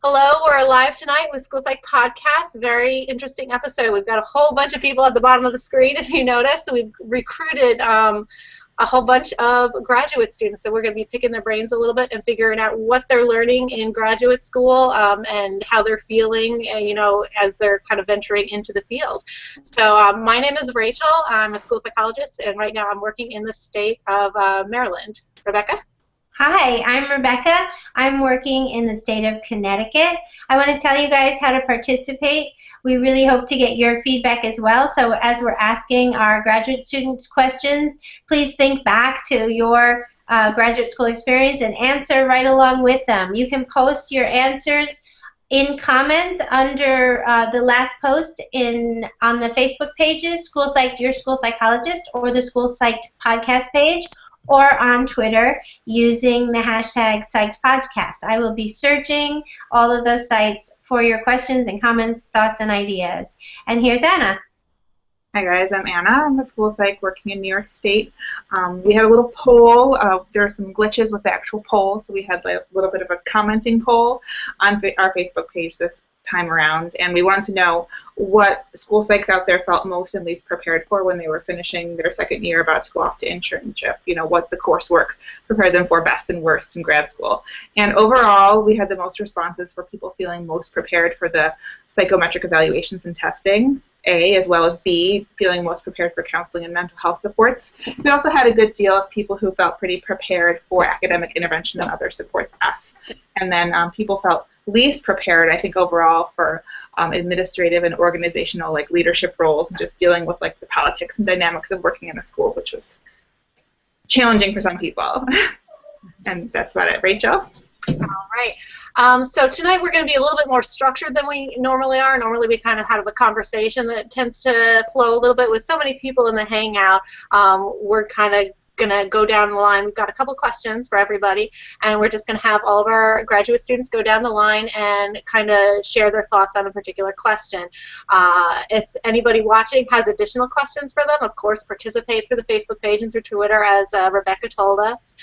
Hello, we're live tonight with School Psych Podcast. Very interesting episode. We've got a whole bunch of people at the bottom of the screen, if you notice. We've recruited a whole bunch of graduate students, so we're going to be picking their brains a little bit and figuring out what they're learning in graduate school and how they're feeling, as they're kind of venturing into the field. So my name is Rachel. I'm a school psychologist, and right now I'm working in the state of Maryland. Rebecca? Hi, I'm Rebecca. I'm working in the state of Connecticut. I want to tell you guys how to participate. We really hope to get your feedback as well. So as we're asking our graduate students questions, please think back to your graduate school experience and answer right along with them. You can post your answers in comments under the last post on the Facebook pages, School Psyched, Your School Psychologist, or the School Psyched podcast page, or on Twitter using the hashtag PsychedPodcast. I will be searching all of those sites for your questions and comments, thoughts, and ideas. And here's Anna. Hi guys, I'm Anna. I'm a school psych working in New York State. We had a little poll. There are some glitches with the actual poll, so we had a little bit of a commenting poll on our Facebook page this time around, and we wanted to know what school psychs out there felt most and least prepared for when they were finishing their second year about to go off to internship, what the coursework prepared them for best and worst in grad school. And overall, we had the most responses for people feeling most prepared for the psychometric evaluations and testing, A, as well as B, feeling most prepared for counseling and mental health supports. We also had a good deal of people who felt pretty prepared for academic intervention and other supports, F. And then people felt least prepared, I think, overall for administrative and organizational leadership roles and just dealing with the politics and dynamics of working in a school, which was challenging for some people. And that's about it. Rachel? All right. So tonight we're going to be a little bit more structured than we normally are. Normally we kind of have a conversation that tends to flow a little bit. With so many people in the Hangout, we're kind of going to go down the line. We've got a couple questions for everybody, and we're just going to have all of our graduate students go down the line and kind of share their thoughts on a particular question. If anybody watching has additional questions for them, of course, participate through the Facebook page and through Twitter, as Rebecca told us.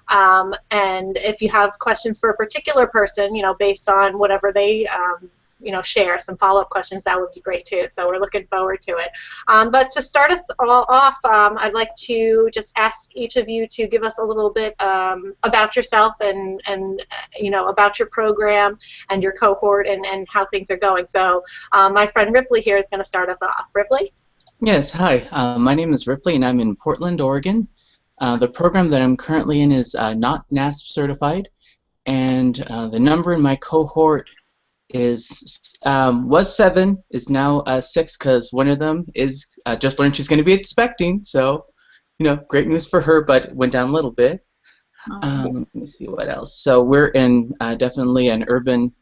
And if you have questions for a particular person, based on whatever they share, some follow-up questions, that would be great too. So we're looking forward to it. But to start us all off, I'd like to just ask each of you to give us a little bit about yourself and about your program and your cohort and how things are going. So my friend Riplie here is going to start us off. Riplie? Yes, hi. My name is Riplie, and I'm in Portland, Oregon. The program that I'm currently in is not NASP certified, and the number in my cohort was 7, is now 6, because one of them is just learned she's going to be expecting, so great news for her, but went down a little bit. Let me see what else. So we're in definitely an urban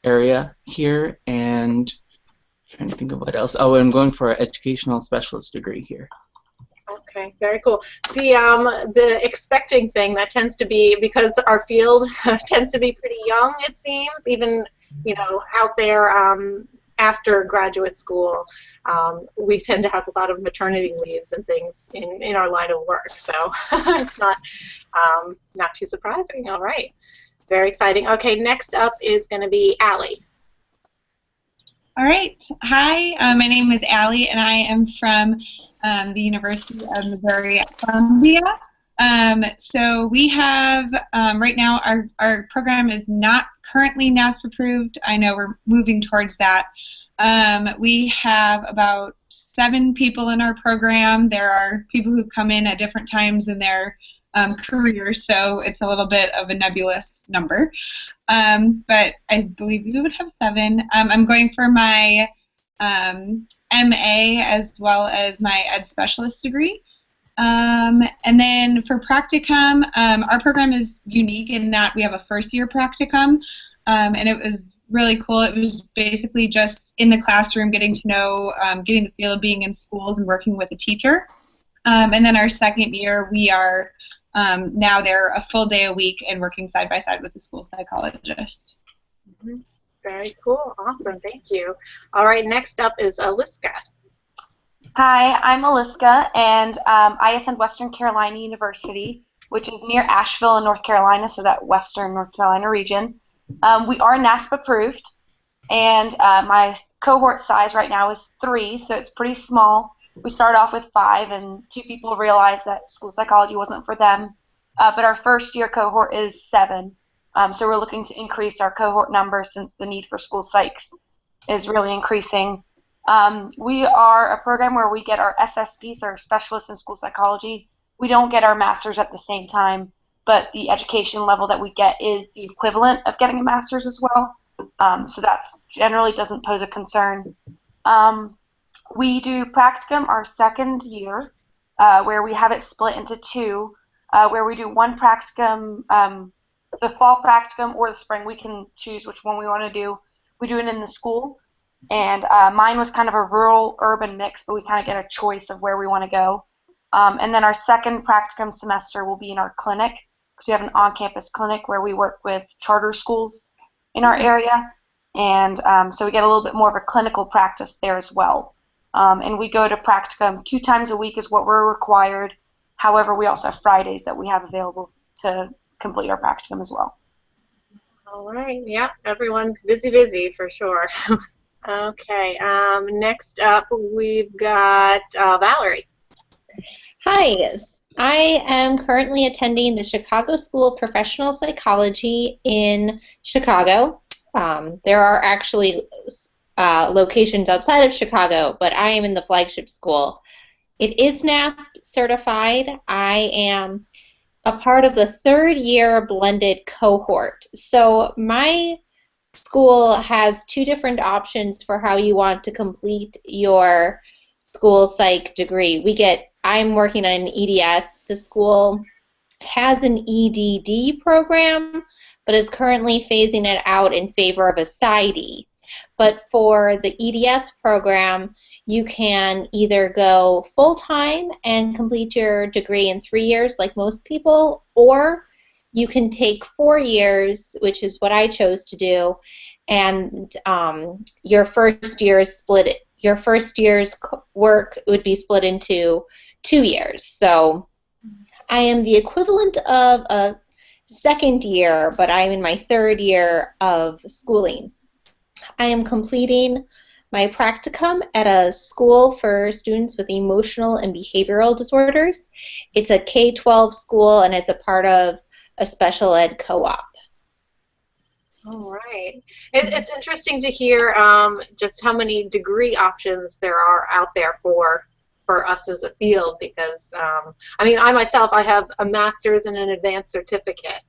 area here, and trying to think of what else. Oh, I'm going for an educational specialist degree here. Okay, very cool. The expecting thing, that tends to be, because our field tends to be pretty young, it seems, even out there after graduate school, we tend to have a lot of maternity leaves and things in our line of work, so it's not too surprising. All right, very exciting. Okay, next up is going to be Allie. All right. Hi, my name is Allie, and I am from the University of Missouri at Columbia. So we have, right now, our program is not currently NASP approved. I know we're moving towards that. We have about 7 people in our program. There are people who come in at different times in their career, so it's a little bit of a nebulous number. But I believe we would have 7. I'm going for my MA as well as my Ed Specialist degree. And then for practicum, our program is unique in that we have a first-year practicum, and it was really cool. It was basically just in the classroom, getting to know, getting the feel of being in schools and working with a teacher. And then our second year, we are now there a full day a week and working side by side with a school psychologist. Mm-hmm. Very cool. Awesome. Thank you. All right, next up is Aliska. Hi, I'm Aliska, and I attend Western Carolina University, which is near Asheville in North Carolina, so that Western North Carolina region. We are NASP approved, and my cohort size right now is 3, so it's pretty small. We started off with 5, and 2 people realized that school psychology wasn't for them. But our first year cohort is 7, so we're looking to increase our cohort number since the need for school psychs is really increasing. We are a program where we get our SSPs, our specialists in school psychology. We don't get our masters at the same time, but the education level that we get is the equivalent of getting a master's as well. So that generally doesn't pose a concern. We do practicum our second year, where we have it split into 2, where we do one practicum, the fall practicum or the spring. We can choose which one we want to do. We do it in the school, and mine was kind of a rural-urban mix, but we kind of get a choice of where we want to go. And then our second practicum semester will be in our clinic, because we have an on-campus clinic where we work with charter schools in our area, and so we get a little bit more of a clinical practice there as well. And we go to practicum 2 times a week is what we're required. However, we also have Fridays that we have available to complete our practicum as well. All right. Yep. Everyone's busy for sure. Okay. Next up, we've got Valerie. Hi. I am currently attending the Chicago School of Professional Psychology in Chicago. There are actually locations outside of Chicago, but I am in the flagship school. It is NASP certified. I am a part of the 3rd year blended cohort. So my school has 2 different options for how you want to complete your school psych degree. I'm working on an EDS. The school has an EDD program, but is currently phasing it out in favor of a PsyD. But for the EDS program, you can either go full-time and complete your degree in 3 years like most people, or you can take 4 years, which is what I chose to do, and your first year's work would be split into 2 years. So I am the equivalent of a second year, but I'm in my 3rd year of schooling. I am completing my practicum at a school for students with emotional and behavioral disorders. It's a K-12 school, and it's a part of a special ed co-op. All right. It's interesting to hear just how many degree options there are out there for us as a field, because I mean, I myself, I have a master's and an advanced certificate.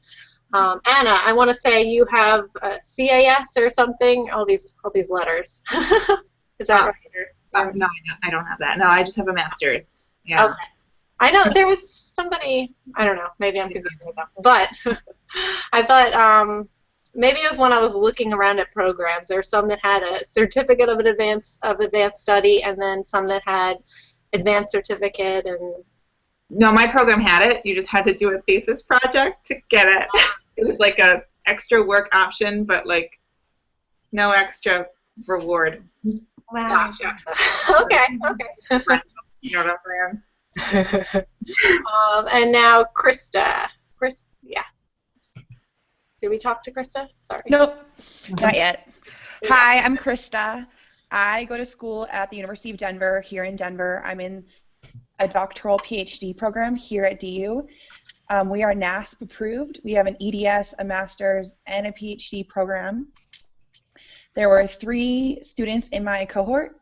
Anna, I want to say you have a CAS or something. All these letters. Is that right? No, I don't have that. No, I just have a master's. Yeah. Okay. I know there was somebody. I don't know. Maybe I'm confusing myself. But I thought maybe it was when I was looking around at programs. There were some that had a certificate of advanced study, and then some that had advanced certificate. And no, my program had it. You just had to do a thesis project to get it. It was like a extra work option, but like no extra reward. Wow. Gotcha. Okay. You know what I'm saying? And now Krista. Yeah. Did we talk to Krista? Sorry. Nope, not yet. Hi, I'm Krista. I go to school at the University of Denver here in Denver. I'm in a doctoral PhD program here at DU. We are NASP approved. We have an EDS, a master's, and a PhD program. There were 3 students in my cohort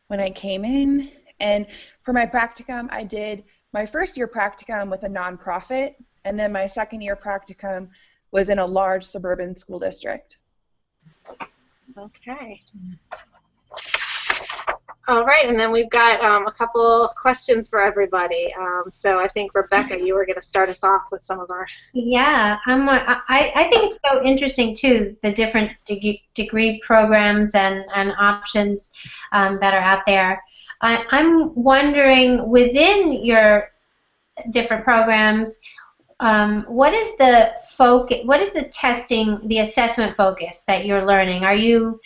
when I came in, and for my practicum, I did my first year practicum with a nonprofit, and then my second year practicum was in a large suburban school district. Okay. All right, and then we've got a couple questions for everybody. So I think, Rebecca, you were going to start us off with some of our... Yeah, I think it's so interesting, too, the different degree programs and options that are out there. I'm wondering, within your different programs, what is the focus? What is the testing, the assessment focus that you're learning? Are you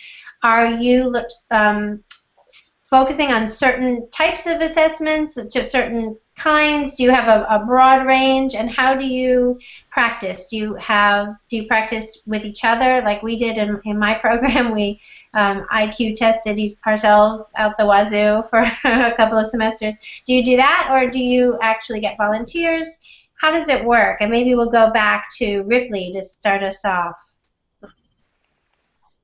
focusing on certain types of assessments, certain kinds? Do you have a broad range? And how do you practice? Do you practice with each other like we did in my program? We IQ tested ourselves out the wazoo for a couple of semesters. Do you do that, or do you actually get volunteers? How does it work? And maybe we'll go back to Riplie to start us off.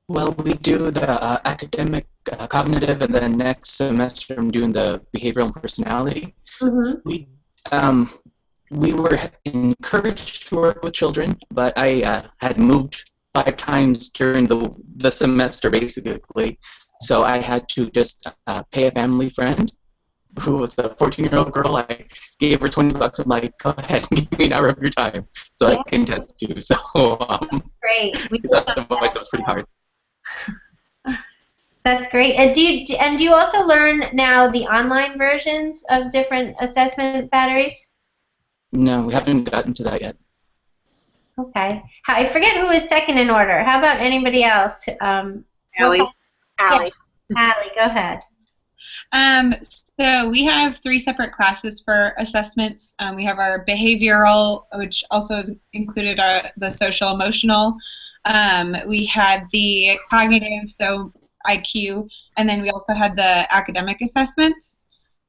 Well, we do the academic, cognitive, and then next semester I'm doing the behavioral and personality. Mm-hmm. We were encouraged to work with children, but I had moved 5 times during the semester, basically. So I had to just pay a family friend who was a 14-year-old girl. I gave her $20. I'm like, go ahead and give me an hour of your time so I can test you. So That's great. That was pretty hard. That's great. And do you also learn now the online versions of different assessment batteries? No, we haven't gotten to that yet. Okay. I forget who is second in order. How about anybody else? Allie. Yeah. Allie. Allie, go ahead. So we have 3 separate classes for assessments. We have our behavioral, which also is included the social emotional. We had the cognitive, so IQ, and then we also had the academic assessments.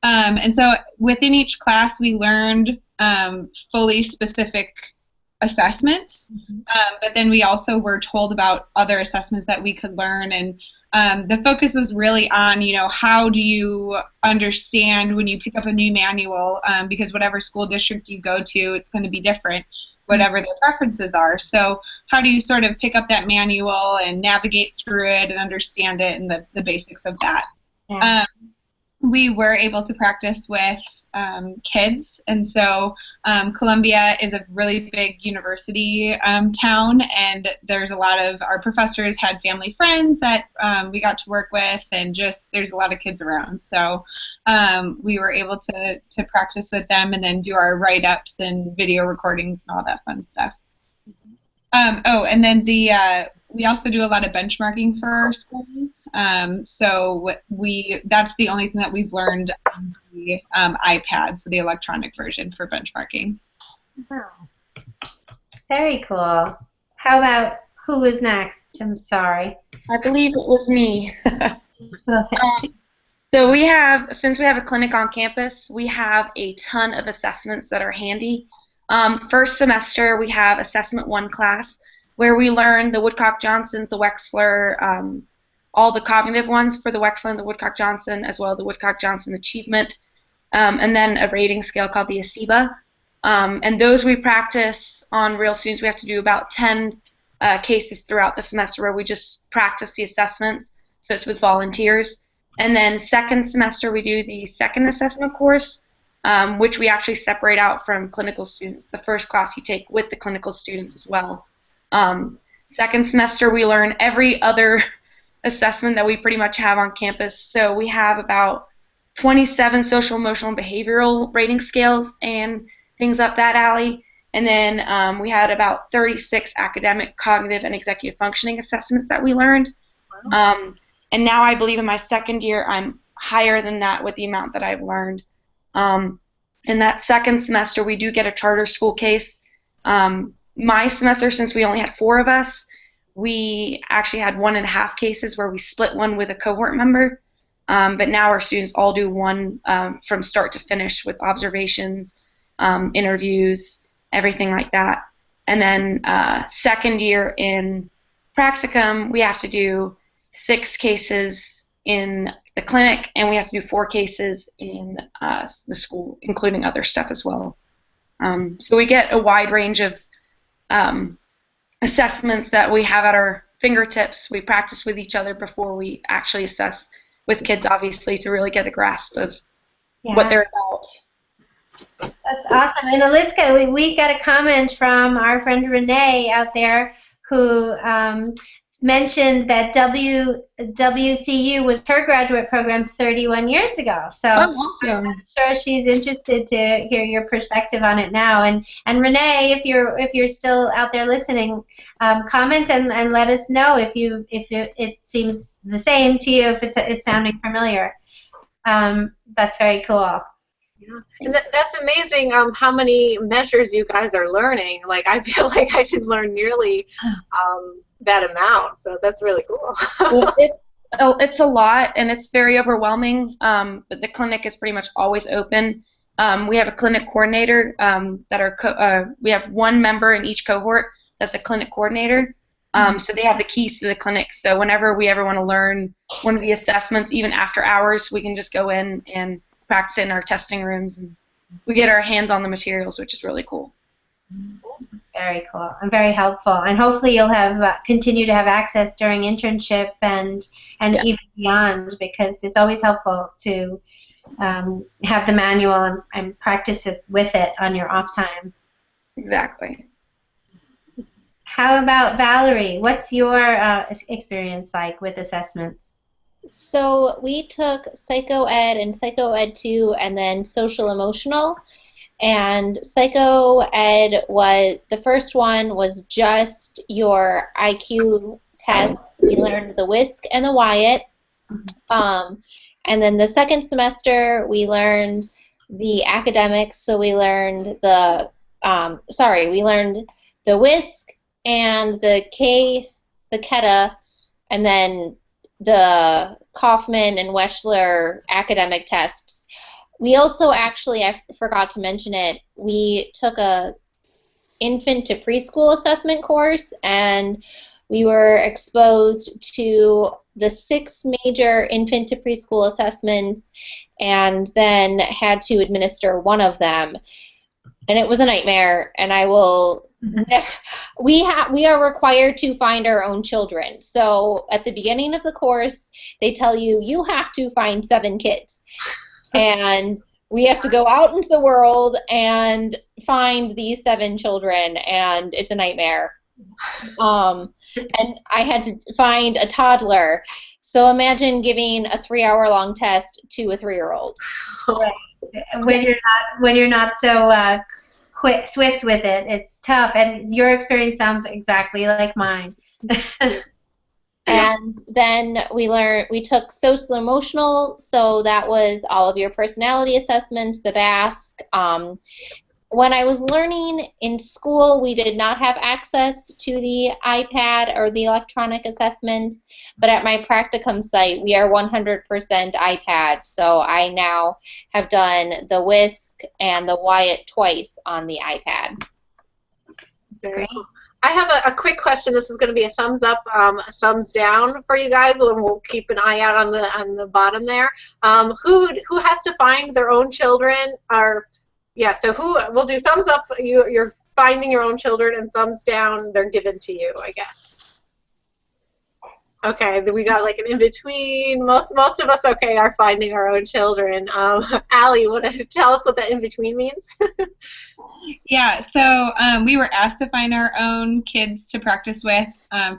And so within each class we learned fully specific assessments, but then we also were told about other assessments that we could learn, and the focus was really on, how do you understand when you pick up a new manual, because whatever school district you go to, it's going to be different, whatever their preferences are. So how do you sort of pick up that manual and navigate through it and understand it and the basics of that? Yeah. We were able to practice with kids, and so Columbia is a really big university town, and there's a lot of our professors had family friends that we got to work with, and just there's a lot of kids around. So we were able to practice with them and then do our write-ups and video recordings and all that fun stuff. And then we also do a lot of benchmarking for our schools. So that's the only thing that we've learned on the iPad, so the electronic version for benchmarking. Wow. Very cool. How about who was next? I'm sorry. I believe it was me. So since we have a clinic on campus, we have a ton of assessments that are handy. First semester, we have Assessment 1 class, where we learn the Woodcock-Johnsons, the Wechsler, all the cognitive ones for the Wechsler and the Woodcock-Johnson, as well as the Woodcock-Johnson Achievement, and then a rating scale called the ACEBA. And those we practice on real students. We have to do about 10 cases throughout the semester where we just practice the assessments, so it's with volunteers. And then second semester, we do the second assessment course, which we actually separate out from clinical students. The first class you take with the clinical students as well. Second semester, we learn every other assessment that we pretty much have on campus. So we have about 27 social, emotional, and behavioral rating scales and things up that alley. And then we had about 36 academic, cognitive, and executive functioning assessments that we learned. Wow. And now I believe in my second year I'm higher than that with the amount that I've learned. In that second semester, we do get a charter school case. My semester, since we only had 4 of us, we actually had 1.5 cases where we split one with a cohort member. But now our students all do one from start to finish with observations, interviews, everything like that. And then second year in practicum, we have to do 6 cases in the clinic, and we have to do 4 cases in the school, including other stuff as well. So we get a wide range of assessments that we have at our fingertips. We practice with each other before we actually assess with kids, obviously, to really get a grasp of what they're about. That's awesome. And Aliska, we got a comment from our friend Renee out there who mentioned that WCU was her graduate program 31 years ago. So awesome. I'm sure she's interested to hear your perspective on it now. And Renee, if you're still out there listening, comment and let us know if it seems the same to you, if it's sounding familiar. That's very cool. Yeah, and that's amazing how many measures you guys are learning. Like, I feel like I didn't learn nearly that amount, so that's really cool. Well, it's a lot, and it's very overwhelming, but the clinic is pretty much always open. We have a clinic coordinator we have one member in each cohort that's a clinic coordinator. So they have the keys to the clinic. So whenever we ever want to learn one of the assessments, even after hours, we can just go in and practice it in our testing rooms, and we get our hands on the materials, which is really cool. Very cool and very helpful. And hopefully you'll have continue to have access during internship and even beyond, because it's always helpful to have the manual and practice with it on your off time. Exactly. How about Valerie? What's your experience like with assessments? So we took Psycho Ed and Psycho Ed 2 and then Social Emotional. And Psycho Ed the first one was just your IQ tests. We learned the WISC and the WIAT. And then the second semester we learned the academics. So we learned we learned the WISC and the KETA, and then the Kaufman and Weschler academic tests. We also actually, I forgot to mention it, we took a infant to preschool assessment course, and we were exposed to the 6 major infant to preschool assessments and then had to administer one of them. And it was a nightmare, and I will... We are required to find our own children. So at the beginning of the course, they tell you, you have to find 7 kids. And we have to go out into the world and find these 7 children, and it's a nightmare. And I had to find a toddler. So imagine giving a 3-hour-long test to a 3-year-old. Right. When you're not so swift with it, it's tough. And your experience sounds exactly like mine. And then we took social emotional, so that was all of your personality assessments, the BASC. When I was learning in school, we did not have access to the iPad or the electronic assessments, but at my practicum site, we are 100% iPad, so I now have done the WISC and the WIAT twice on the iPad. Great. I have a quick question. This is going to be a thumbs up, a thumbs down for you guys, and we'll keep an eye out on the bottom there. Who has to find their own children? So we'll do thumbs up. You're finding your own children, and thumbs down. They're given to you, I guess. Okay, then we got like an in between. Most of us, okay, are finding our own children. Allie, you want to tell us what that in between means? Yeah, so we were asked to find our own kids to practice with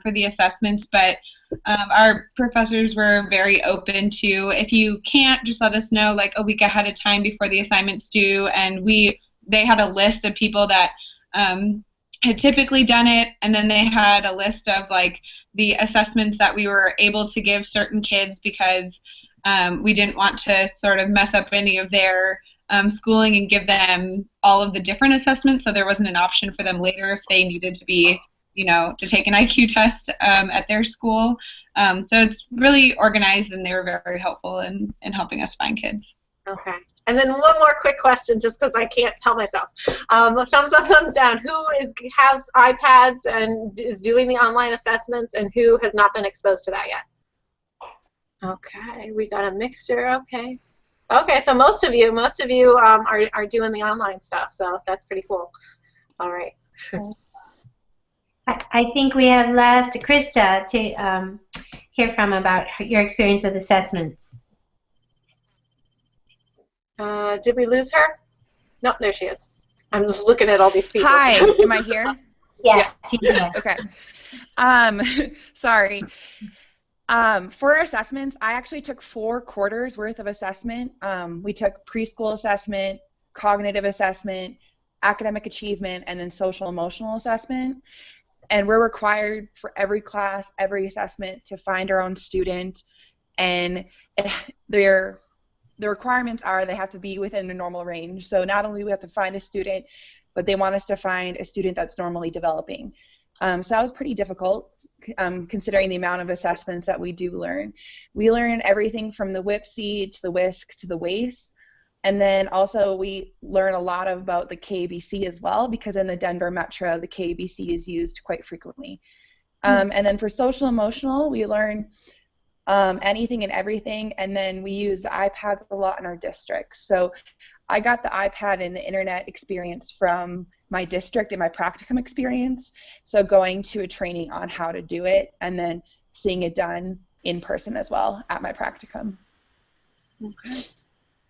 for the assessments, but our professors were very open to, if you can't, just let us know like a week ahead of time before the assignment's due, and they had a list of people that had typically done it, and then they had a list of like the assessments that we were able to give certain kids because we didn't want to sort of mess up any of their schooling and give them all of the different assessments, so there wasn't an option for them later if they needed to be, to take an IQ test at their school. So it's really organized, and they were very helpful in helping us find kids. Okay. And then one more quick question, just because I can't help myself. Thumbs up, thumbs down. Who has iPads and is doing the online assessments, and who has not been exposed to that yet? Okay, we got a mixture. Okay. Okay, so most of you are doing the online stuff, so that's pretty cool. All right. I think we have left Krista to hear from about your experience with assessments. Did we lose her? No, there she is. I'm just looking at all these people. Hi, am I here? Yes. Yeah. Okay. Sorry. For assessments, I actually took 4 quarters worth of assessment. We took preschool assessment, cognitive assessment, academic achievement, and then social emotional assessment. And we're required for every class, every assessment, to find our own student. And the requirements are they have to be within a normal range. So not only do we have to find a student, but they want us to find a student that's normally developing. So that was pretty difficult, considering the amount of assessments that we do learn. We learn everything from the WIPC to the WISC to the WACE, and then also we learn a lot about the KBC as well, because in the Denver Metro, the KBC is used quite frequently. And then for social emotional, we learn anything and everything, and then we use the iPads a lot in our districts. So I got the iPad and the internet experience from my district and my practicum experience, so going to a training on how to do it and then seeing it done in person as well at my practicum. Okay.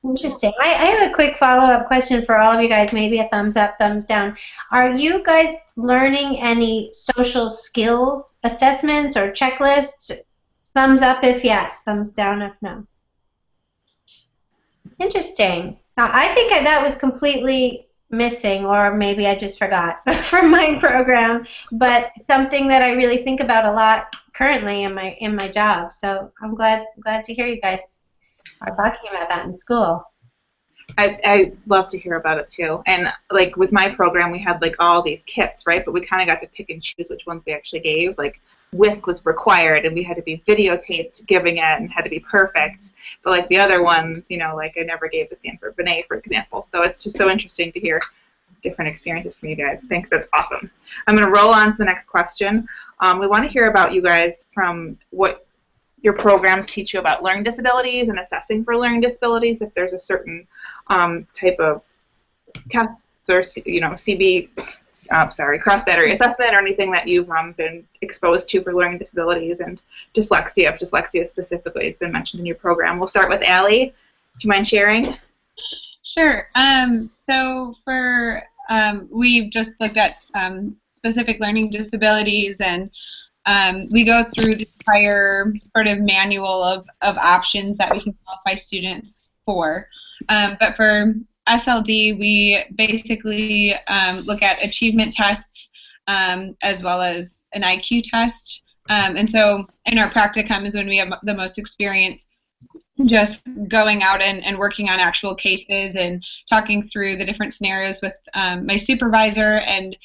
Interesting. I have a quick follow-up question for all of you guys, maybe a thumbs up, thumbs down. Are you guys learning any social skills assessments or checklists? Thumbs up if yes, thumbs down if no. Interesting. Now, I think that was completely missing, or maybe I just forgot from my program, but something that I really think about a lot currently in my job. So I'm glad to hear you guys are talking about that in school. I love to hear about it too. And like with my program, we had like all these kits, right? But we kind of got to pick and choose which ones we actually gave. Like WISC was required, and we had to be videotaped giving it, and had to be perfect. But like the other ones, you know, like I never gave the Stanford Benet, for example. So it's just so interesting to hear different experiences from you guys. Thanks, that's awesome. I'm going to roll on to the next question. We want to hear about you guys from what your programs teach you about learning disabilities and assessing for learning disabilities, if there's a certain type of tests or, you know, cross-battery assessment or anything that you've been exposed to for learning disabilities, and dyslexia, if dyslexia specifically has been mentioned in your program. We'll start with Allie. Do you mind sharing? Sure. So for we've just looked at specific learning disabilities, and we go through the entire sort of manual of options that we can qualify students for. But for SLD, we basically look at achievement tests as well as an IQ test. And so in our practicum is when we have the most experience just going out and working on actual cases and talking through the different scenarios with my supervisor, and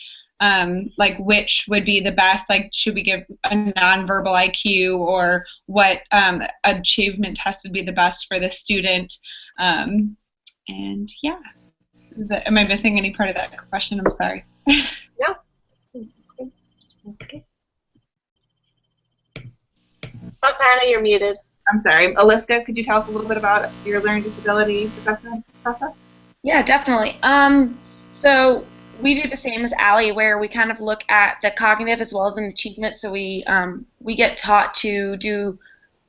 like which would be the best, like should we give a nonverbal IQ, or what achievement test would be the best for the student. And yeah, am I missing any part of that question? I'm sorry. No. Okay. Oh, Anna, you're muted. I'm sorry. Aliska, could you tell us a little bit about your learning disability assessment process? Yeah, definitely. So we do the same as Allie, where we kind of look at the cognitive as well as an achievement. So we get taught to do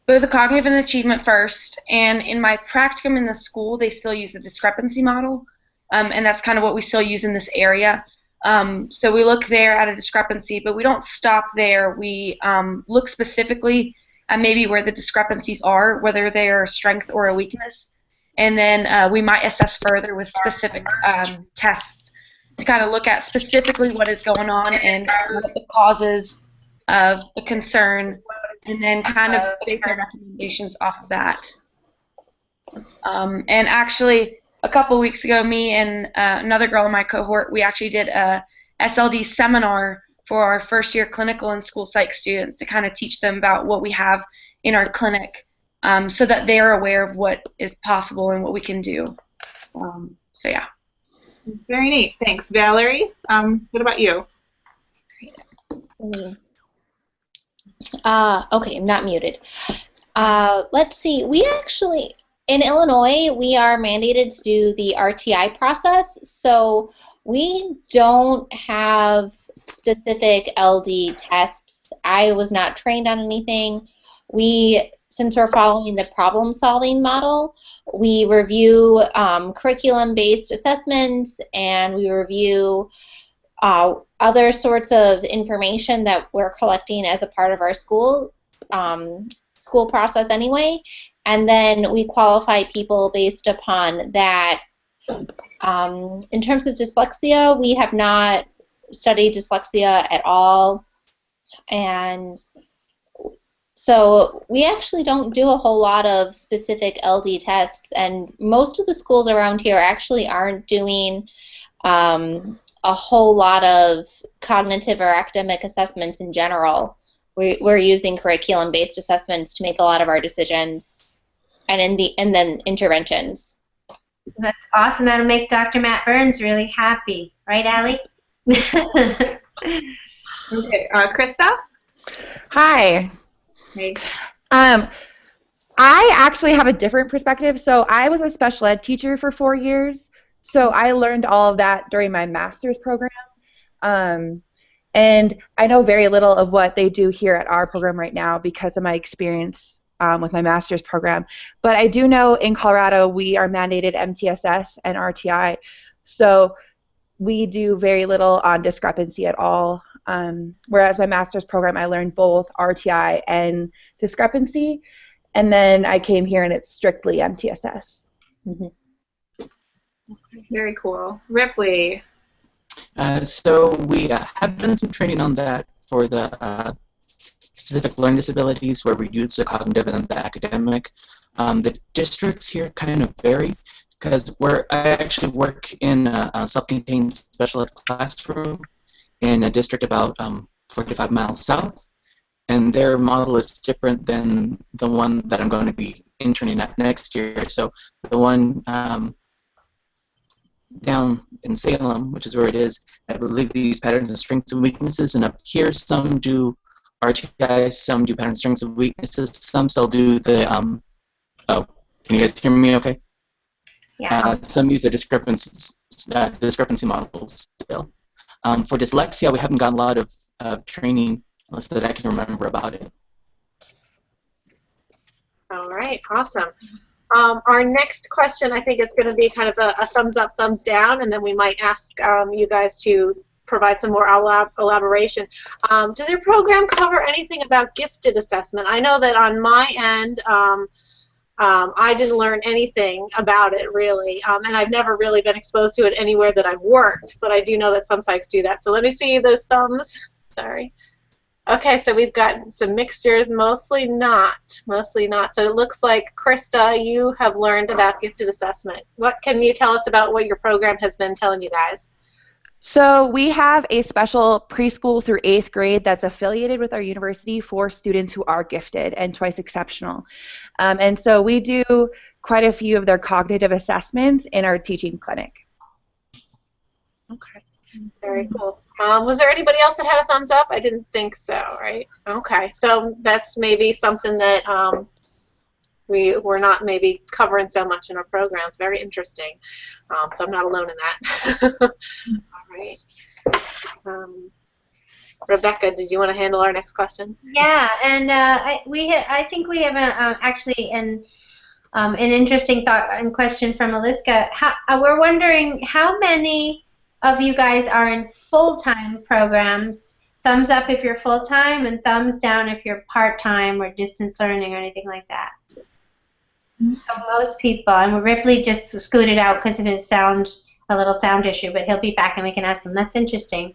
both the cognitive and achievement first. And in my practicum in the school, they still use the discrepancy model, and that's kind of what we still use in this area. So we look there at a discrepancy, but we don't stop there. We look specifically at maybe where the discrepancies are, whether they're a strength or a weakness, and then we might assess further with specific tests to kind of look at specifically what is going on and what the causes of the concern, and then kind of base our recommendations off of that. And actually, a couple weeks ago, me and another girl in my cohort, we actually did a SLD seminar for our first-year clinical and school psych students to kind of teach them about what we have in our clinic, so that they are aware of what is possible and what we can do. So yeah. Very neat. Thanks. Valerie, what about you? Okay, I'm not muted. Let's see. We actually, in Illinois, we are mandated to do the RTI process, so we don't have specific LD tests. I was not trained on anything. Since we're following the problem-solving model, we review curriculum-based assessments, and we review other sorts of information that we're collecting as a part of our school process anyway, and then we qualify people based upon that. In terms of dyslexia, we have not studied dyslexia at all, and So we actually don't do a whole lot of specific LD tests, and most of the schools around here actually aren't doing a whole lot of cognitive or academic assessments in general. We're using curriculum-based assessments to make a lot of our decisions, and then interventions. That's awesome. That'll make Dr. Matt Burns really happy, right, Allie? Okay, Krista? Hi. Hey. I actually have a different perspective. So I was a special ed teacher for 4 years, so I learned all of that during my master's program. And I know very little of what they do here at our program right now because of my experience with my master's program. But I do know in Colorado we are mandated MTSS and RTI, so we do very little on discrepancy at all. Whereas my master's program, I learned both RTI and discrepancy, and then I came here and it's strictly MTSS. Mm-hmm. Very cool. Riplie. So we have done some training on that for the specific learning disabilities where we use the cognitive and the academic. The districts here kind of vary because I actually work in a self-contained special ed classroom in a district about 45 miles south, and their model is different than the one that I'm going to be interning at next year. So the one down in Salem, which is where it is, I believe these patterns and strengths and weaknesses, and up here some do RTI, some do patterns, strengths, and weaknesses, some still do the, oh, can you guys hear me okay? Yeah. Some use the discrepancy models still. For dyslexia, we haven't gotten a lot of training, unless that I can remember about it. All right, awesome. Our next question, I think, is going to be kind of a thumbs up, thumbs down, and then we might ask you guys to provide some more elaboration. Does your program cover anything about gifted assessment? I know that on my end, I didn't learn anything about it, really, and I've never really been exposed to it anywhere that I've worked, but I do know that some sites do that. So let me see those thumbs. Sorry. Okay, so we've got some mixtures, mostly not. So it looks like, Krista, you have learned about gifted assessment. What can you tell us about what your program has been telling you guys? So we have a special preschool through 8th grade that's affiliated with our university for students who are gifted and twice exceptional. And so we do quite a few of their cognitive assessments in our teaching clinic. Okay, very cool. Was there anybody else that had a thumbs up? I didn't think so, right? Okay, so that's maybe something that we're not maybe covering so much in our programs. Very interesting. So I'm not alone in that. All right. Rebecca, did you want to handle our next question? Yeah, and I think we have actually an interesting thought and question from Aliska. We're wondering how many of you guys are in full-time programs. Thumbs up if you're full-time, and thumbs down if you're part-time or distance learning or anything like that. So most people, and Ripley just scooted out because of his a little sound issue, but he'll be back and we can ask him. That's interesting.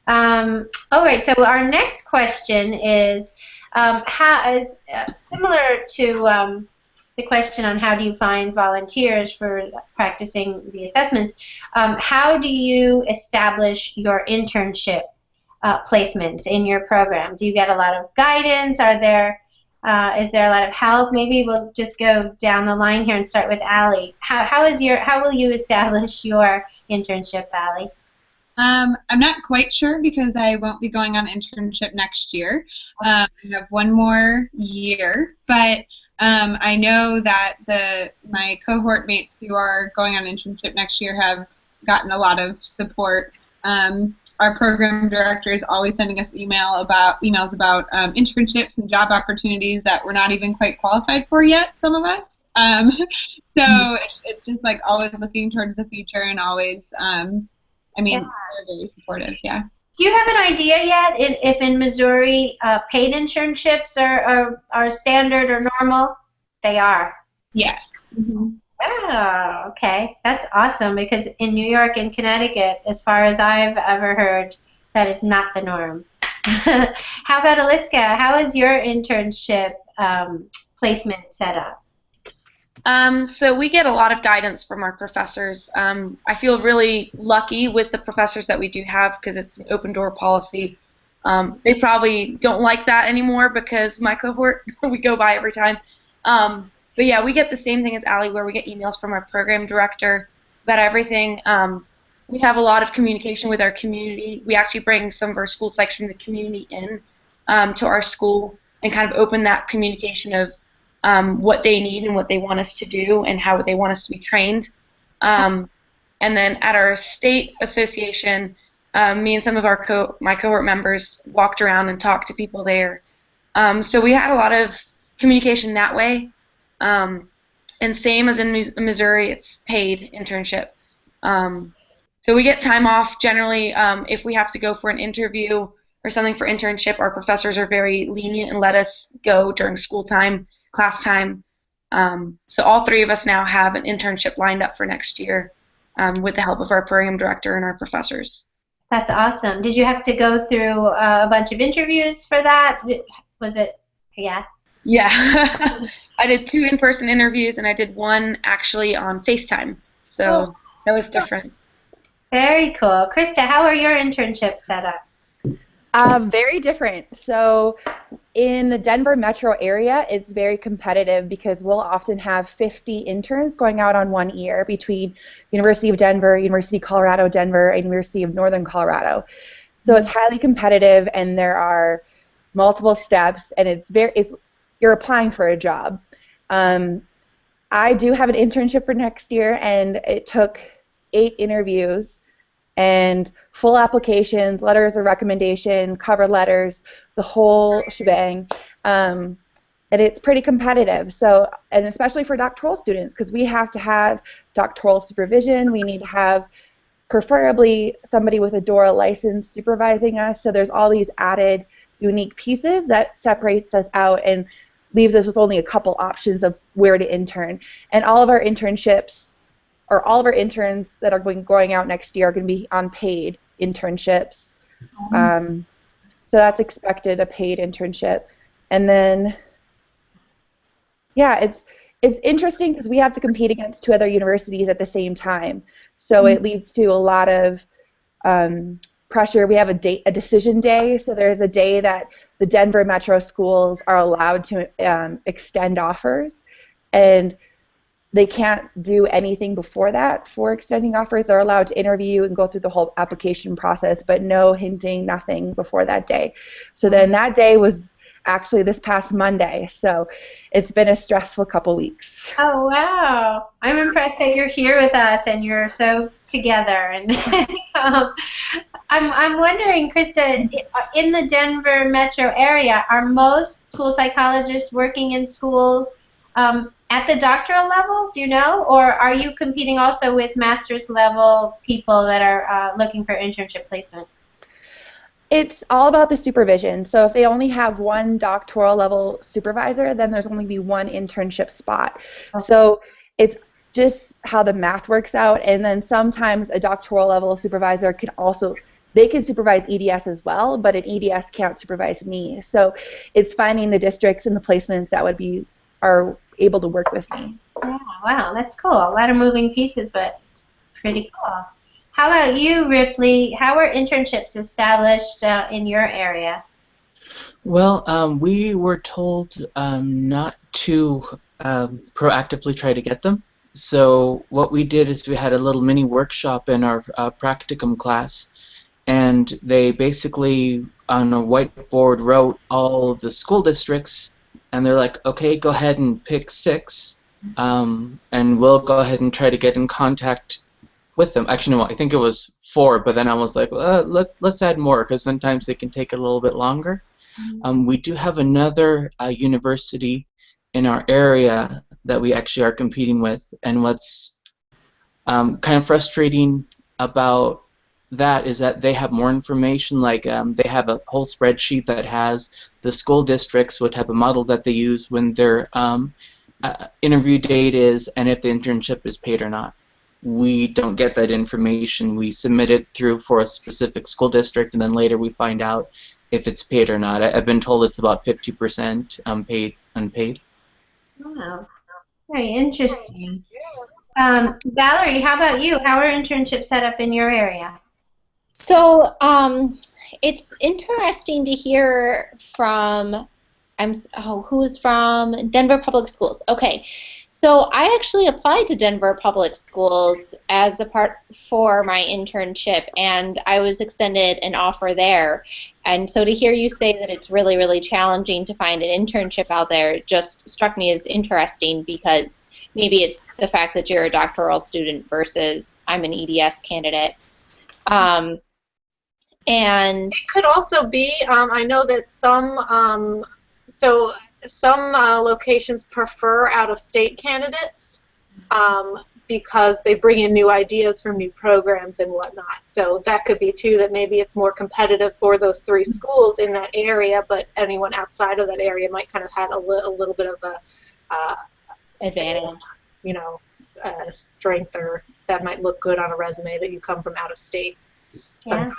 All right, so our next question is similar to the question on how do you find volunteers for practicing the assessments. How do you establish your internship placements in your program? Do you get a lot of guidance? Is there a lot of help? Maybe we'll just go down the line here and start with Allie. How will you establish your internship, Allie? I'm not quite sure because I won't be going on internship next year. I have one more year, but I know that my cohort mates who are going on internship next year have gotten a lot of support. Our program director is always sending us emails about internships and job opportunities that we're not even quite qualified for yet, some of us. So it's just like always looking towards the future and always, they're very supportive, yeah. Do you have an idea yet if in Missouri paid internships are standard or normal? They are. Yes. Mm-hmm. Oh, okay. That's awesome because in New York and Connecticut, as far as I've ever heard, that is not the norm. How about Aliska? How is your internship placement set up? So we get a lot of guidance from our professors. I feel really lucky with the professors that we do have because it's an open door policy. They probably don't like that anymore because my cohort, we go by every time. But yeah, we get the same thing as Allie where we get emails from our program director about everything. We have a lot of communication with our community. We actually bring some of our school psychs from the community in to our school and kind of open that communication of what they need and what they want us to do and how they want us to be trained. And then at our state association, me and some of our my cohort members walked around and talked to people there. So we had a lot of communication that way. And same as in Missouri, it's paid internship. So we get time off generally if we have to go for an interview or something for internship. Our professors are very lenient and let us go during school time, class time. So all three of us now have an internship lined up for next year with the help of our program director and our professors. That's awesome. Did you have to go through a bunch of interviews for that? Was it, yeah? Yeah. I did 2 in-person interviews and I did 1 actually on FaceTime. So that was different. Very cool. Krista, how are your internships set up? Very different. So in the Denver metro area, it's very competitive because we'll often have 50 interns going out on 1 year between University of Denver, University of Colorado Denver, and University of Northern Colorado. So it's highly competitive, and there are multiple steps, and you're applying for a job. I do have an internship for next year, and it took 8 interviews and full applications, letters of recommendation, cover letters, the whole shebang. And it's pretty competitive. So, and especially for doctoral students, because we have to have doctoral supervision. We need to have preferably somebody with a DORA license supervising us. So there's all these added unique pieces that separates us out and leaves us with only a couple options of where to intern. And all of our internships, or all of our interns that are going out next year are going to be on paid internships. So that's expected, a paid internship. And then, yeah, it's interesting because we have to compete against 2 other universities at the same time. So it leads to a lot of pressure. We have a decision day. So there's a day that the Denver metro schools are allowed to extend offers, and they can't do anything before that for extending offers. They're allowed to interview and go through the whole application process, but no hinting, nothing before that day. So then that day was actually this past Monday. So it's been a stressful couple weeks. Oh, wow. I'm impressed that you're here with us and you're so together. And I'm wondering, Krista, in the Denver metro area, are most school psychologists working in schools at the doctoral level, do you know? Or are you competing also with master's level people that are looking for internship placement? It's all about the supervision. So if they only have 1 doctoral level supervisor, then there's only be 1 internship spot. Okay. So it's just how the math works out. And then sometimes a doctoral level supervisor can also, they can supervise EDS as well, but an EDS can't supervise me. So it's finding the districts and the placements that are able to work with me. Yeah, wow, that's cool. A lot of moving pieces, but it's pretty cool. How about you, Riplie? How are internships established in your area? Well, we were told not to proactively try to get them. So what we did is we had a little mini workshop in our practicum class, and they basically on a whiteboard wrote all the school districts, and they're like, okay, go ahead and pick 6, and we'll go ahead and try to get in contact with them. Actually, no, I think it was 4, but then I was like, let's add more because sometimes they can take a little bit longer. We do have another university in our area that we actually are competing with, and what's kind of frustrating about that is that they have more information, like they have a whole spreadsheet that has the school districts, what type of model that they use, when their interview date is, and if the internship is paid or not. We don't get that information. We submit it through for a specific school district, and then later we find out if it's paid or not. I've been told it's about 50% paid, unpaid. Wow, very interesting. Valerie, how about you? How are internships set up in your area? So it's interesting to hear from, who's from Denver Public Schools. Okay, so I actually applied to Denver Public Schools as a part for my internship, and I was extended an offer there. And so to hear you say that it's really, really challenging to find an internship out there just struck me as interesting, because maybe it's the fact that you're a doctoral student versus I'm an EDS candidate. And it could also be, I know that some locations prefer out-of-state candidates because they bring in new ideas from new programs and whatnot. So that could be too, that maybe it's more competitive for those 3 schools in that area, but anyone outside of that area might kind of have a little bit of a advantage, you know, strength, or that might look good on a resume that you come from out of state. Sometimes.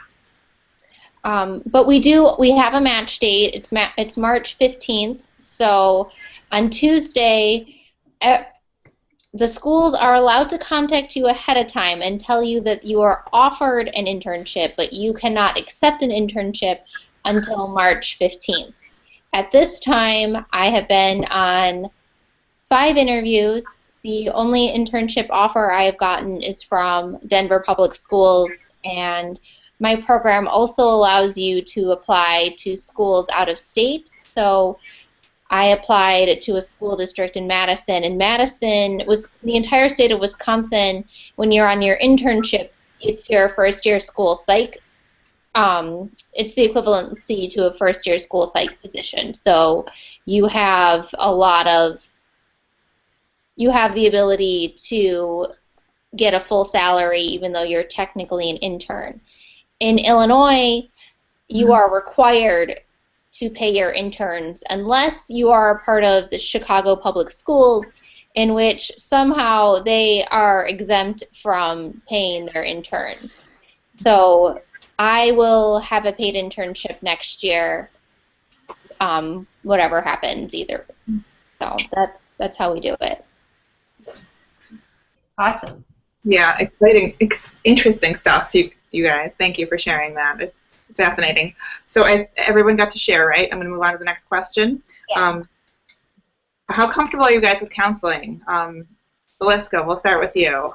But we have a match date. It's March 15th. So on Tuesday, the schools are allowed to contact you ahead of time and tell you that you are offered an internship, but you cannot accept an internship until March 15th. At this time, I have been on 5 interviews. The only internship offer I have gotten is from Denver Public Schools, and my program also allows you to apply to schools out of state. So I applied to a school district in Madison, and Madison was the entire state of Wisconsin. When you're on your internship, it's your first-year school psych. It's the equivalency to a first-year school psych position. So you have the ability to get a full salary even though you're technically an intern. In Illinois, you are required to pay your interns unless you are a part of the Chicago Public Schools, in which somehow they are exempt from paying their interns. So I will have a paid internship next year, whatever happens either. So that's how we do it. Awesome. Yeah, exciting, interesting stuff, you guys. Thank you for sharing that. It's fascinating. So everyone got to share, right? I'm going to move on to the next question. Yeah. How comfortable are you guys with counseling? Valiska, we'll start with you.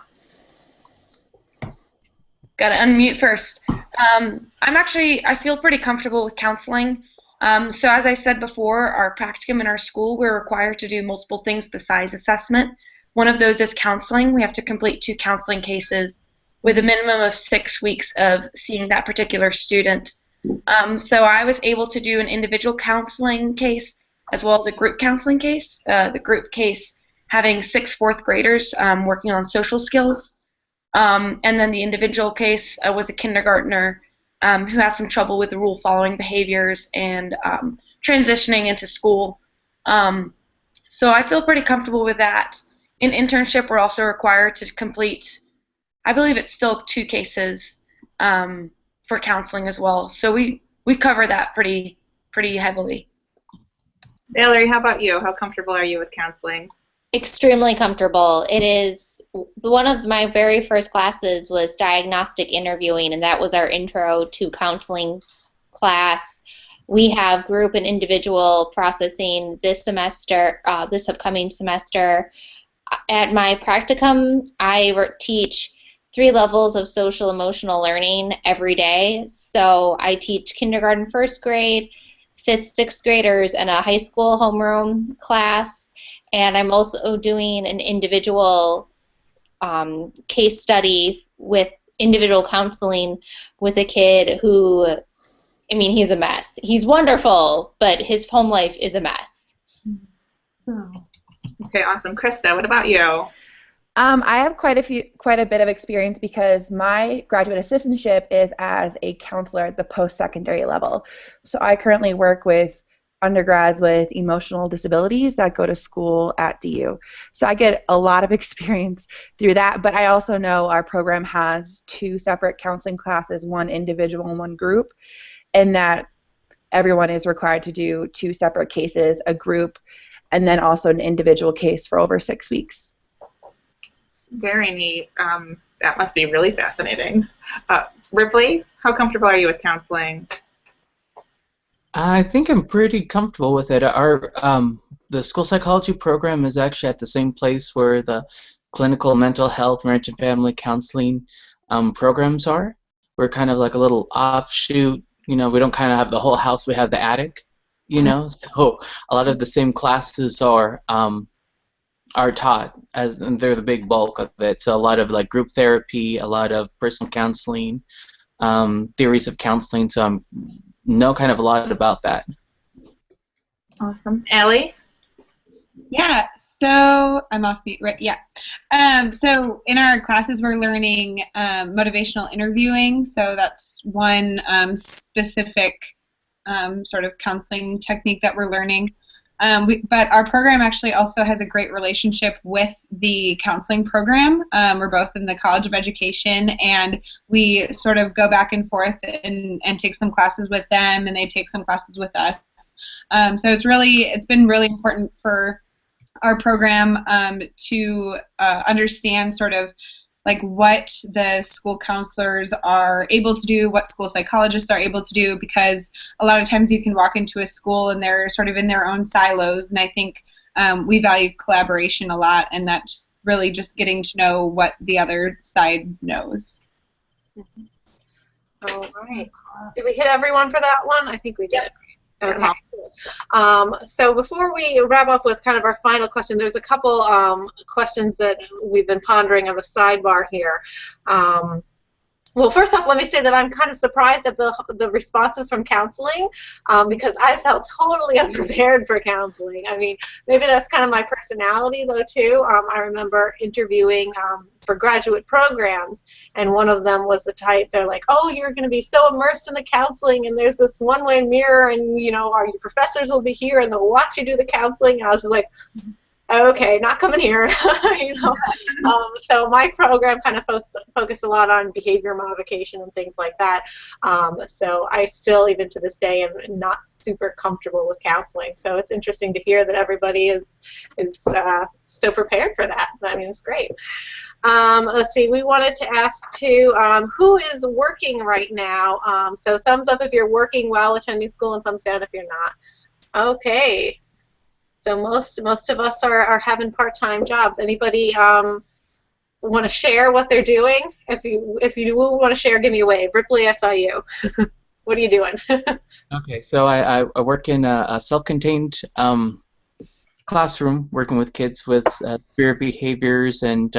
Got to unmute first. I feel pretty comfortable with counseling. So as I said before, our practicum in our school, we're required to do multiple things besides assessment. One of those is counseling. We have to complete 2 counseling cases with a minimum of 6 weeks of seeing that particular student. So I was able to do an individual counseling case as well as a group counseling case. The group case having 6 fourth graders working on social skills. And then the individual case was a kindergartner who has some trouble with the rule-following behaviors and transitioning into school. So I feel pretty comfortable with that. In internship, we're also required to complete, I believe it's still 2 cases for counseling as well. So we cover that pretty heavily. Valerie, how about you? How comfortable are you with counseling? Extremely comfortable. It is one of my very first classes was diagnostic interviewing, and that was our intro to counseling class. We have group and individual processing this semester, this upcoming semester. At my practicum, I teach 3 levels of social emotional learning every day. So I teach kindergarten, 1st grade, 5th, 6th graders, and a high school homeroom class. And I'm also doing an individual case study with individual counseling with a kid who, I mean, he's a mess. He's wonderful, but his home life is a mess. Oh. Okay, awesome. Krista, what about you? I have quite a bit of experience because my graduate assistantship is as a counselor at the post-secondary level. So I currently work with undergrads with emotional disabilities that go to school at DU. So I get a lot of experience through that, but I also know our program has 2 separate counseling classes, one individual and one group, and that everyone is required to do 2 separate cases, a group, and then also an individual case for over 6 weeks. Very neat. That must be really fascinating. Riplie, how comfortable are you with counseling? I think I'm pretty comfortable with it. The school psychology program is actually at the same place where the clinical mental health, marriage and family counseling programs are. We're kind of like a little offshoot. We don't kind of have the whole house. We have the attic. So a lot of the same classes are taught, and they're the big bulk of it. So a lot of like group therapy, a lot of personal counseling, theories of counseling. So I know kind of a lot about that. Awesome. Allie? Yeah, so I'm off mute, right? Yeah. So in our classes, we're learning motivational interviewing. So that's one specific sort of counseling technique that we're learning. But our program actually also has a great relationship with the counseling program. We're both in the College of Education, and we sort of go back and forth and take some classes with them, and they take some classes with us. So it's been really important for our program to understand sort of like what the school counselors are able to do, what school psychologists are able to do, because a lot of times you can walk into a school and they're sort of in their own silos, and I think we value collaboration a lot, and that's really just getting to know what the other side knows. All right. Did we hit everyone for that one? I think we did. Okay. So before we wrap up with kind of our final question, there's a couple questions that we've been pondering on the sidebar here. Well, first off, let me say that I'm kind of surprised at the responses from counseling because I felt totally unprepared for counseling. I mean, maybe that's kind of my personality, though, too. I remember interviewing for graduate programs, and one of them was the type, they're like, oh, you're going to be so immersed in the counseling, and there's this one-way mirror, and, your professors will be here, and they'll watch you do the counseling. And I was just like, okay, not coming here, So my program kind of focused a lot on behavior modification and things like that. So I still, even to this day, am not super comfortable with counseling. So it's interesting to hear that everybody is so prepared for that. I mean, it's great. Let's see, we wanted to ask too, who is working right now? So thumbs up if you're working while attending school, and thumbs down if you're not. Okay. So most of us are having part-time jobs. Anybody want to share what they're doing? If you want to share, give me a wave. Riplie, I saw you. What are you doing? Okay, so I work in a self-contained classroom, working with kids with severe behaviors and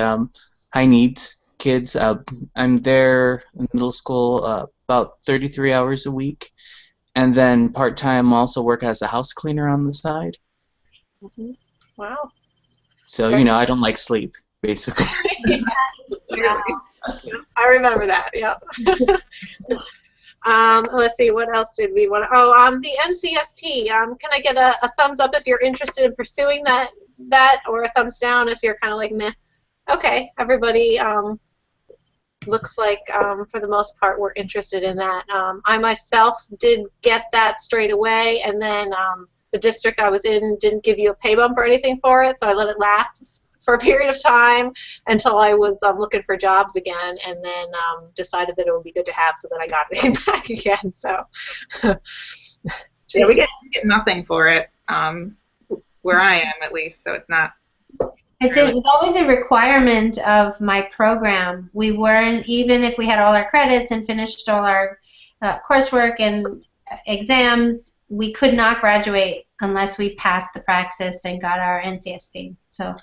high needs kids. I'm there in middle school about 33 hours a week, and then part-time also work as a house cleaner on the side. Mm-hmm. Wow. So, I don't like sleep, basically. Yeah. I remember that, yeah. Let's see, what else did we want to... Oh, the NCSP. Can I get a thumbs up if you're interested in pursuing that, or a thumbs down if you're kind of like, meh? Okay, everybody looks like, for the most part, we're interested in that. I myself did get that straight away, and then... the district I was in didn't give you a pay bump or anything for it, so I let it lapse for a period of time until I was looking for jobs again, and then decided that it would be good to have, so that I got it back again. So yeah, we get nothing for it where I am, at least, so it's not. It was always a requirement of my program. We weren't, even if we had all our credits and finished all our coursework and exams, we could not graduate unless we passed the praxis and got our NCSP. So,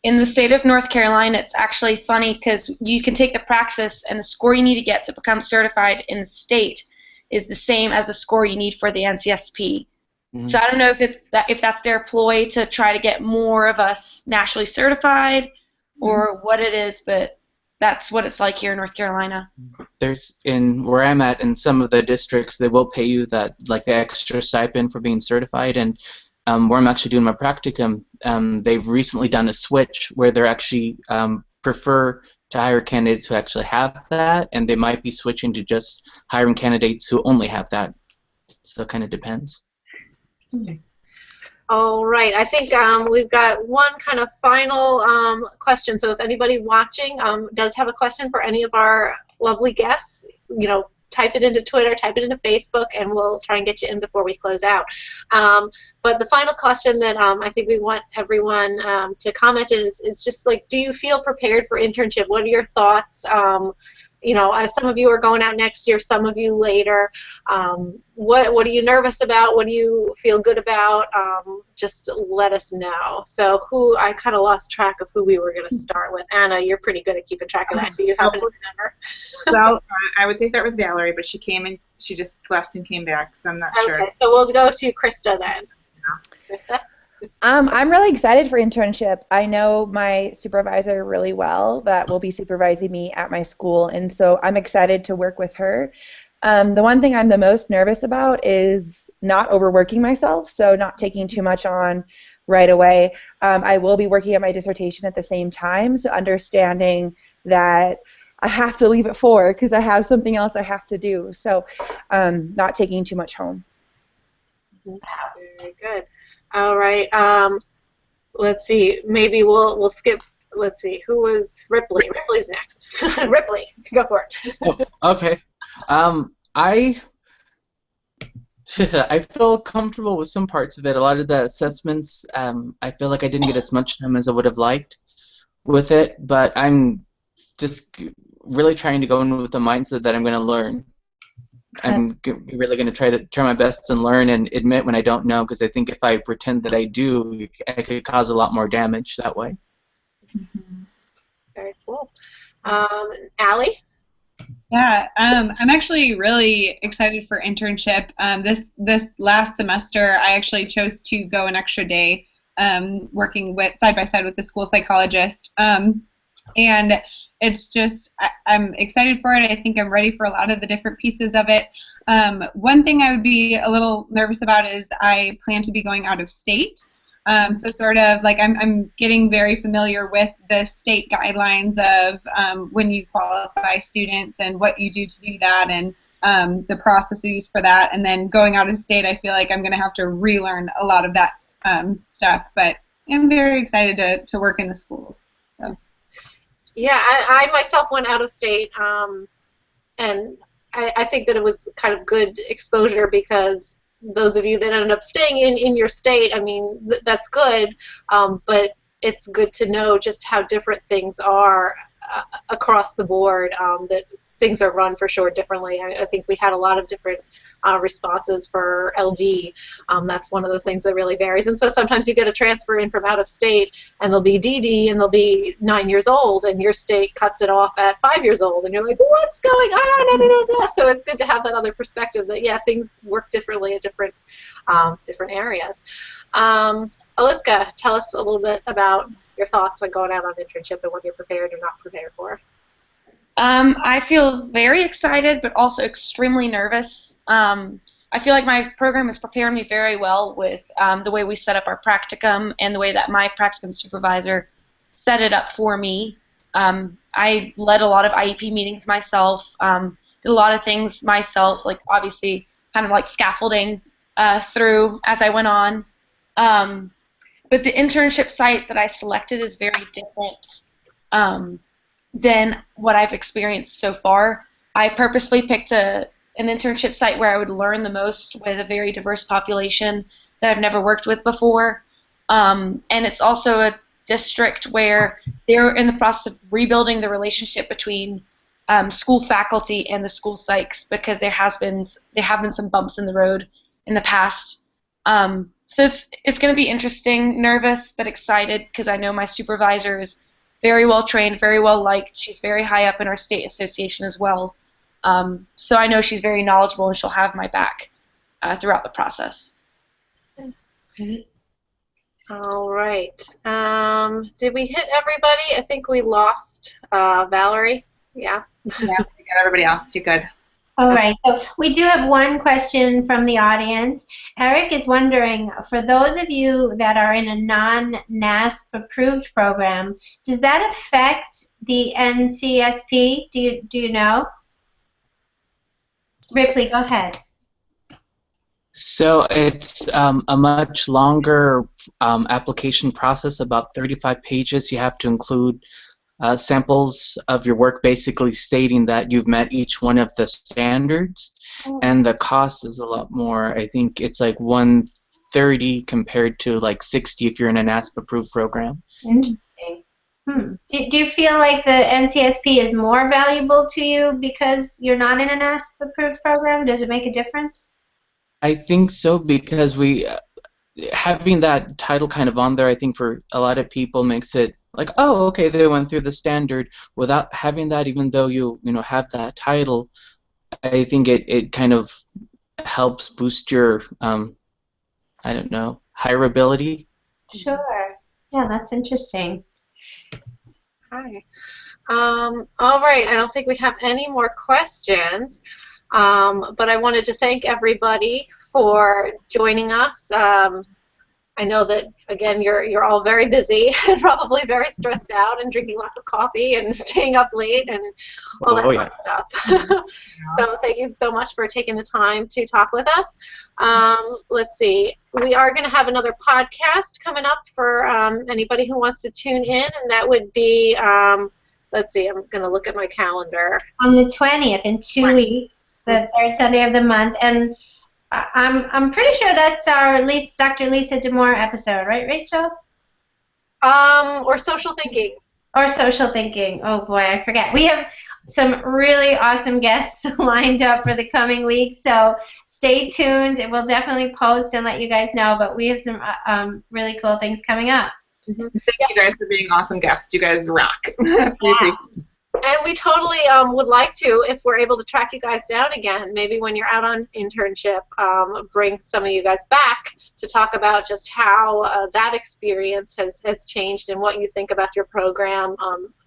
in the state of North Carolina, it's actually funny because you can take the praxis, and the score you need to get to become certified in the state is the same as the score you need for the NCSP. Mm-hmm. So I don't know if that's their ploy to try to get more of us nationally certified, or what it is, but that's what it's like here in North Carolina. There's, in where I'm at, in some of the districts, they will pay you that, like, the extra stipend for being certified. And where I'm actually doing my practicum, they've recently done a switch where they're actually prefer to hire candidates who actually have that, and they might be switching to just hiring candidates who only have that. So it kind of depends. All right, I think we've got one kind of final question. So if anybody watching does have a question for any of our lovely guests, you know, type it into Twitter, type it into Facebook, and we'll try and get you in before we close out. But the final question that I think we want everyone to comment is just like, do you feel prepared for internship? What are your thoughts? You know, some of you are going out next year, some of you later. What are you nervous about? What do you feel good about? Just let us know. So I kind of lost track of who we were going to start with. Anna, you're pretty good at keeping track of that. Do you happen to remember? Well, I would say start with Valerie, but she came and she just left and came back, so I'm not sure. Okay, so we'll go to Krista then. Krista? I'm really excited for internship. I know my supervisor really well that will be supervising me at my school, and so I'm excited to work with her. The one thing I'm the most nervous about is not overworking myself, so not taking too much on right away. I will be working on my dissertation at the same time, so understanding that I have to leave at 4 because I have something else I have to do, so not taking too much home. Very good. All right. Let's see. Maybe we'll skip. Let's see. Who was Riplie? Ripley's next. Riplie, go for it. Oh, okay. I feel comfortable with some parts of it. A lot of the assessments, I feel like I didn't get as much time as I would have liked with it, but I'm just really trying to go in with the mindset that I'm going to learn. I'm really going to try my best and learn and admit when I don't know, because I think if I pretend that I do, I could cause a lot more damage that way. Very cool. Allie? Yeah, I'm actually really excited for internship. This last semester, I actually chose to go an extra day working side by side with the school psychologist. And it's just, I'm excited for it. I think I'm ready for a lot of the different pieces of it. One thing I would be a little nervous about is I plan to be going out of state. So sort of like I'm getting very familiar with the state guidelines of when you qualify students and what you do to do that, and the processes for that. And then going out of state, I feel like I'm going to have to relearn a lot of that stuff. But I'm very excited to work in the schools. So. Yeah, I myself went out of state, and I think that it was kind of good exposure, because those of you that ended up staying in your state, I mean, that's good, but it's good to know just how different things are across the board, that things are run for sure differently. I think we had a lot of different responses for LD. That's one of the things that really varies. And so sometimes you get a transfer in from out of state, and they'll be DD, and they'll be 9 years old, and your state cuts it off at 5 years old, and you're like, what's going on? So it's good to have that other perspective that, yeah, things work differently at different areas. Aliska, tell us a little bit about your thoughts on going out on internship and what you're prepared or not prepared for. I feel very excited, but also extremely nervous. I feel like my program has prepared me very well with the way we set up our practicum and the way that my practicum supervisor set it up for me. I led a lot of IEP meetings myself, did a lot of things myself, like obviously kind of like scaffolding through as I went on. But the internship site that I selected is very different than what I've experienced so far. I purposely picked an internship site where I would learn the most with a very diverse population that I've never worked with before. And it's also a district where they're in the process of rebuilding the relationship between school faculty and the school psychs, because there have been some bumps in the road in the past. So it's going to be interesting, nervous, but excited, because I know my supervisor is very well trained, very well liked. She's very high up in our state association as well. So I know she's very knowledgeable, and she'll have my back throughout the process. All right. Did we hit everybody? I think we lost Valerie. Yeah. Yeah, we got everybody else. You're good. All right, so we do have one question from the audience. Eric is wondering, for those of you that are in a non-NASP approved program, does that affect the NCSP? Do you know? Riplie, go ahead. So it's a much longer application process, about 35 pages. You have to include samples of your work, basically stating that you've met each one of the standards, and the cost is a lot more. I think it's like 130 compared to like 60 if you're in an ASP approved program. Interesting. Do you feel like the NCSP is more valuable to you because you're not in an ASP approved program? Does it make a difference? I think so, because we having that title kind of on there, I think for a lot of people makes it like, oh, okay, they went through the standard. Without having that, even though you have that title, I think it kind of helps boost your I don't know, hireability. Sure. Yeah, that's interesting. Hi. All right, I don't think we have any more questions, but I wanted to thank everybody for joining us. I know that, again, you're all very busy and probably very stressed out and drinking lots of coffee and staying up late and all that fun stuff. So thank you so much for taking the time to talk with us. Let's see. We are going to have another podcast coming up for anybody who wants to tune in, and that would be, let's see, I'm going to look at my calendar. On the 20th, in 2 weeks, the third Sunday of the month. And I'm pretty sure that's our Dr. Lisa DeMore episode, right, Rachel? Or social thinking. Or social thinking. Oh boy, I forget. We have some really awesome guests lined up for the coming weeks, so stay tuned. We'll definitely post and let you guys know, but we have some really cool things coming up. Thank you guys for being awesome guests. You guys rock. And we totally would like to, if we're able to track you guys down again, maybe when you're out on internship, bring some of you guys back to talk about just how that experience has changed and what you think about your program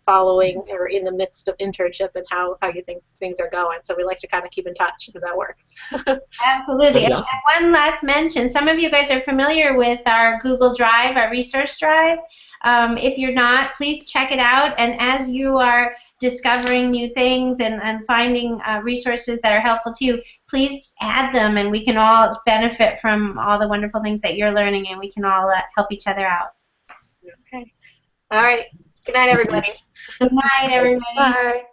following or in the midst of internship and how you think things are going. So we like to kind of keep in touch if that works. Absolutely. And one last mention, some of you guys are familiar with our Google Drive, our resource drive. If you're not, please check it out. And as you are discovering new things and finding resources that are helpful to you, please add them, and we can all benefit from all the wonderful things that you're learning, and we can all help each other out. Okay. All right. Good night, everybody. Good night, everybody. Bye.